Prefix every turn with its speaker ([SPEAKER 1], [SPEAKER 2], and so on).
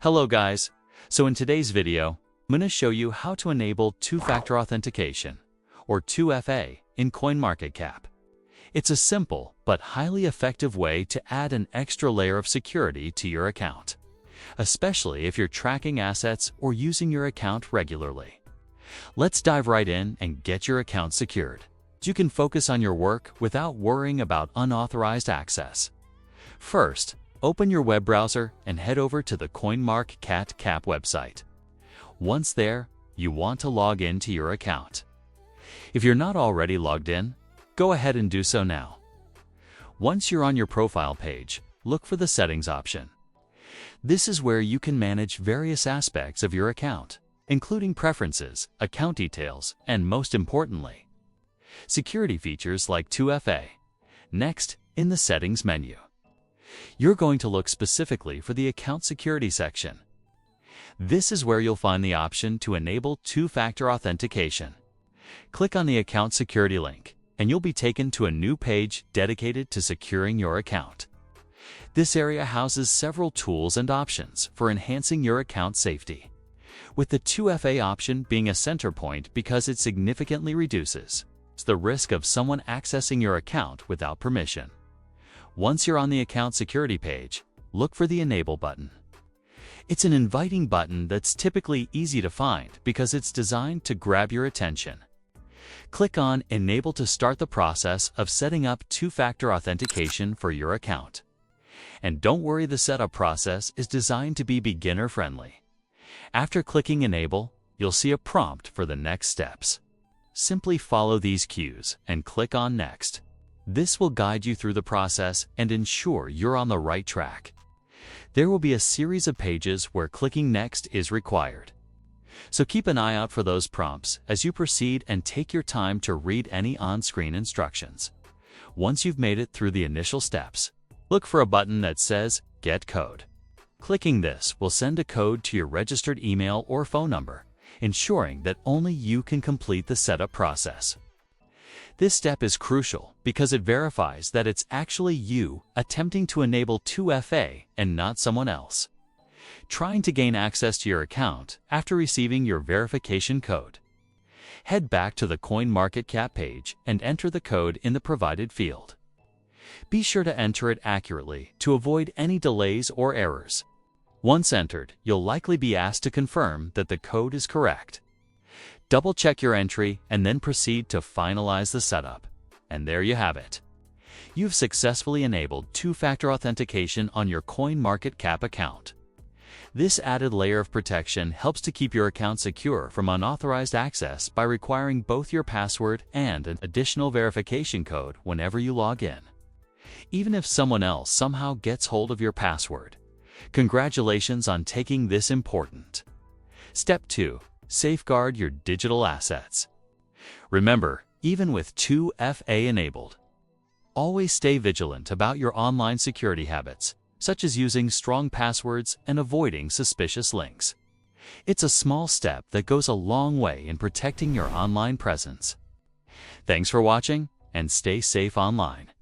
[SPEAKER 1] Hello guys! So in today's video, I'm going to show you how to enable two-factor authentication, or 2FA, in CoinMarketCap. It's a simple but highly effective way to add an extra layer of security to your account, especially if you're tracking assets or using your account regularly. Let's dive right in and get your account secured. You can focus on your work without worrying about unauthorized access. First, open your web browser and head over to the CoinMarketCap website. Once there, you want to log into your account. If you're not already logged in, go ahead and do so now. Once you're on your profile page, look for the Settings option. This is where you can manage various aspects of your account, including preferences, account details, and most importantly, security features like 2FA. Next, in the Settings menu, you're going to look specifically for the Account Security section. This is where you'll find the option to enable two-factor authentication. Click on the Account Security link, and you'll be taken to a new page dedicated to securing your account. This area houses several tools and options for enhancing your account safety, with the 2FA option being a center point because it significantly reduces the risk of someone accessing your account without permission. Once you're on the Account Security page, look for the Enable button. It's an inviting button that's typically easy to find because it's designed to grab your attention. Click on Enable to start the process of setting up two-factor authentication for your account. And don't worry, the setup process is designed to be beginner-friendly. After clicking Enable, you'll see a prompt for the next steps. Simply follow these cues and click on Next. This will guide you through the process and ensure you're on the right track. There will be a series of pages where clicking Next is required. So keep an eye out for those prompts as you proceed and take your time to read any on-screen instructions. Once you've made it through the initial steps, look for a button that says Get Code. Clicking this will send a code to your registered email or phone number, ensuring that only you can complete the setup process. This step is crucial because it verifies that it's actually you attempting to enable 2FA and not someone else trying to gain access to your account after receiving your verification code. Head back to the CoinMarketCap page and enter the code in the provided field. Be sure to enter it accurately to avoid any delays or errors. Once entered, you'll likely be asked to confirm that the code is correct. Double-check your entry and then proceed to finalize the setup. And there you have it. You've successfully enabled two-factor authentication on your CoinMarketCap account. This added layer of protection helps to keep your account secure from unauthorized access by requiring both your password and an additional verification code whenever you log in. Even if someone else somehow gets hold of your password, congratulations on taking this important Step 2. Safeguard your digital assets. Remember, even with 2FA enabled, always stay vigilant about your online security habits, such as using strong passwords and avoiding suspicious links. It's a small step that goes a long way in protecting your online presence. Thanks for watching, and stay safe online.